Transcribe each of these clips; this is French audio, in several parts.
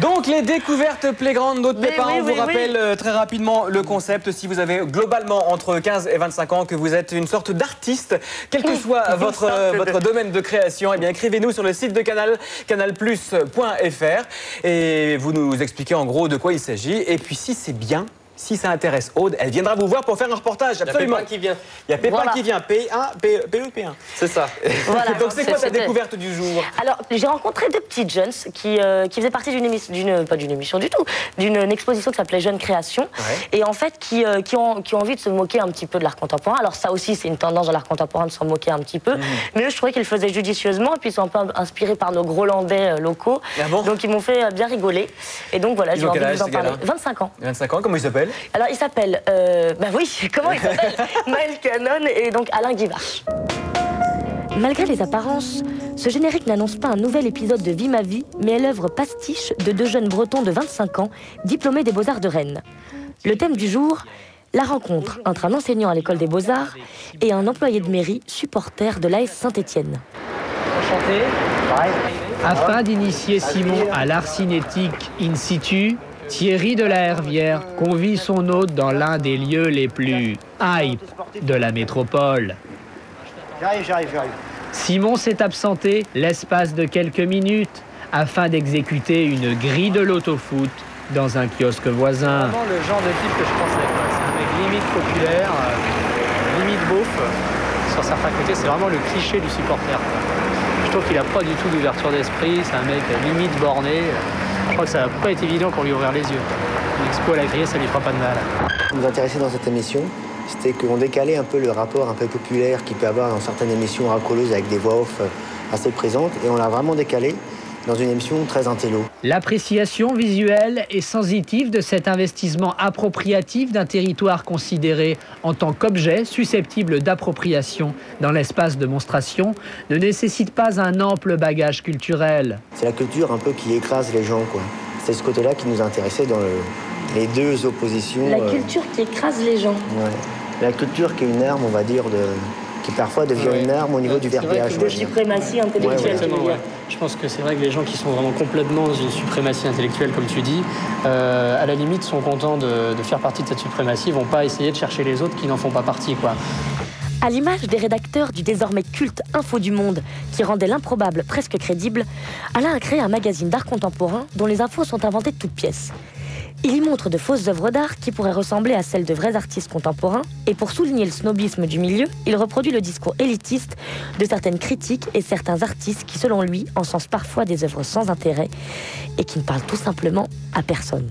Donc les découvertes Playground d'autres pépins, on vous rappelle très rapidement le concept. Si vous avez globalement entre 15 et 25 ans, que vous êtes une sorte d'artiste, quel que soit votre domaine de création, eh bien écrivez-nous sur le site de Canal, canalplus.fr, et vous nous expliquez en gros de quoi il s'agit. Et puis si c'est bien, si ça intéresse Aude, elle viendra vous voir pour faire un reportage. Absolument. Il y a Pépin qui vient. Il y a Pépin qui vient. P1. C'est ça. Voilà, donc c'est quoi ta découverte du jour? Alors j'ai rencontré deux petites jeunes qui faisaient partie d'une émission, pas d'une émission du tout, d'une exposition qui s'appelait Jeunes Créations. Et en fait qui ont envie de se moquer un petit peu de l'art contemporain. Alors ça aussi c'est une tendance dans l'art contemporain de s'en moquer un petit peu. Mais eux je trouvais qu'ils le faisaient judicieusement et puis ils sont un peu inspirés par nos Grolandais locaux. Ah bon? Donc ils m'ont fait bien rigoler. Et donc voilà, j'ai envie de vous en parler. 25 ans. 25 ans, comment il s'appelle? Alors il s'appelle, comment il s'appelle? Maël Canon et donc Alain Guivarch. Malgré les apparences, ce générique n'annonce pas un nouvel épisode de Vie ma vie, mais est l'œuvre pastiche de deux jeunes bretons de 25 ans, diplômés des Beaux-Arts de Rennes. Le thème du jour, la rencontre entre un enseignant à l'école des Beaux-Arts et un employé de mairie supporter de l'AS Saint-Étienne. Enchanté. Afin d'initier Simon à l'art cinétique in situ, Thierry de la Hervière convie son hôte dans l'un des lieux les plus hype de la métropole. J'arrive. Simon s'est absenté l'espace de quelques minutes afin d'exécuter une grille de l'autofoot dans un kiosque voisin. C'est vraiment le genre de type que je pensais. C'est un mec limite populaire, limite beauf. Sur certains côtés, c'est vraiment le cliché du supporter. Je trouve qu'il n'a pas du tout d'ouverture d'esprit, c'est un mec limite borné. Je crois que ça n'a pas été évident pour lui ouvrir les yeux. L'expo à la grille, ça lui fera pas de mal. Ce qui nous intéressait dans cette émission, c'était qu'on décalait un peu le rapport un peu populaire qu'il peut avoir dans certaines émissions racoleuses avec des voix off assez présentes, et on l'a vraiment décalé dans une émission très intello. L'appréciation visuelle et sensitive de cet investissement appropriatif d'un territoire considéré en tant qu'objet susceptible d'appropriation dans l'espace de monstration ne nécessite pas un ample bagage culturel. C'est la culture un peu qui écrase les gens, quoi. C'est ce côté-là qui nous intéressait dans les deux oppositions. La culture qui écrase les gens. Ouais. La culture qui est une arme, on va dire, qui parfois devient une arme au niveau du verbiage. De suprématie intellectuelle. Je pense que c'est vrai que les gens qui sont vraiment complètement dans une suprématie intellectuelle, comme tu dis, à la limite sont contents de faire partie de cette suprématie, ils vont pas essayer de chercher les autres qui n'en font pas partie, quoi. À l'image des rédacteurs du désormais culte Info du Monde, qui rendait l'improbable presque crédible, Alain a créé un magazine d'art contemporain dont les infos sont inventées de toutes pièces. Il y montre de fausses œuvres d'art qui pourraient ressembler à celles de vrais artistes contemporains, et pour souligner le snobisme du milieu, il reproduit le discours élitiste de certaines critiques et certains artistes qui, selon lui, encensent parfois des œuvres sans intérêt et qui ne parlent tout simplement à personne.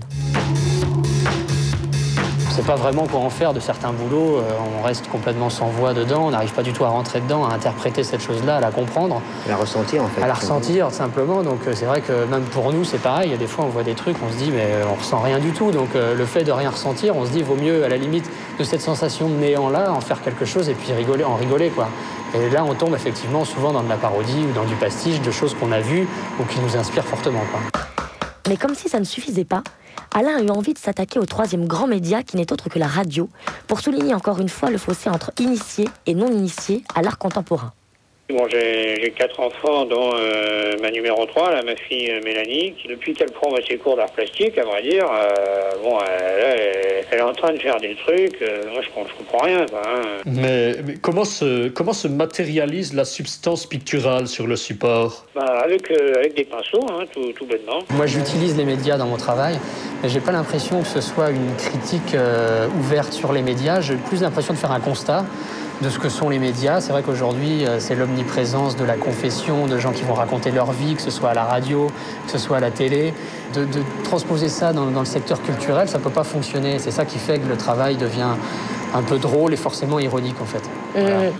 On ne sait pas vraiment quoi en faire de certains boulots, on reste complètement sans voix dedans, on n'arrive pas du tout à rentrer dedans, à interpréter cette chose-là, à la comprendre. À la ressentir en fait. À la ressentir simplement, donc c'est vrai que même pour nous c'est pareil, il y a des fois on voit des trucs, on se dit mais on ressent rien du tout, donc le fait de rien ressentir, on se dit vaut mieux à la limite de cette sensation de néant-là, en faire quelque chose et puis en rigoler quoi. Et là on tombe effectivement souvent dans de la parodie ou dans du pastiche de choses qu'on a vues ou qui nous inspirent fortement quoi. Mais comme si ça ne suffisait pas, Alain a eu envie de s'attaquer au troisième grand média qui n'est autre que la radio, pour souligner encore une fois le fossé entre initiés et non initiés à l'art contemporain. Bon, j'ai 4 enfants, dont ma numéro 3, là, ma fille Mélanie, qui depuis qu'elle prend ses cours d'art plastique, à vrai dire, elle est en train de faire des trucs, moi je comprends rien. Quoi, hein. Mais comment se matérialise la substance picturale sur le support? Avec des pinceaux, hein, tout bêtement. Moi j'utilise les médias dans mon travail, mais j'ai pas l'impression que ce soit une critique ouverte sur les médias, j'ai plus l'impression de faire un constat de ce que sont les médias. C'est vrai qu'aujourd'hui, c'est l'omniprésence de la confession, de gens qui vont raconter leur vie, que ce soit à la radio, que ce soit à la télé. De transposer ça dans le secteur culturel, ça ne peut pas fonctionner. C'est ça qui fait que le travail devient un peu drôle et forcément ironique, en fait.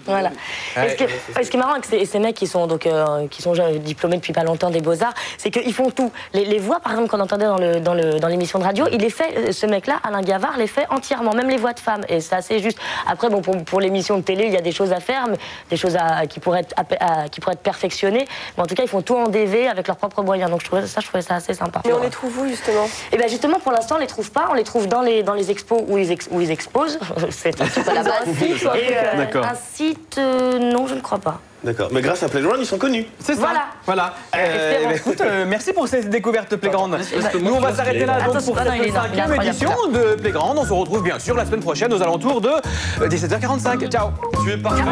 Voilà. Ouais, ce qui est marrant avec ces mecs qui sont diplômés depuis pas longtemps des Beaux-Arts, c'est qu'ils font tout. Les voix, par exemple, qu'on entendait dans l'émission de radio, il les fait, ce mec-là, Alain Gavard, les fait entièrement, même les voix de femmes. Et c'est assez juste. Après, bon, pour l'émission de télé, il y a des choses à faire, mais des choses qui pourraient être perfectionnées. Mais en tout cas, ils font tout en DV avec leurs propres moyens. Donc je trouvais ça assez sympa. Mais on les trouve où, justement? Et bien, justement, pour l'instant, on les trouve pas. On les trouve dans les expos où ils exposent. fais un petit peu la base. D'accord. Un site, non, je ne crois pas. D'accord. Mais grâce à Playground, ils sont connus. C'est ça. Voilà. Écoute, merci pour cette découverte Playground. Nous, on va s'arrêter là donc pour cette 5e édition de Playground. On se retrouve bien sûr la semaine prochaine aux alentours de 17h45. Ciao. Tu es parfait.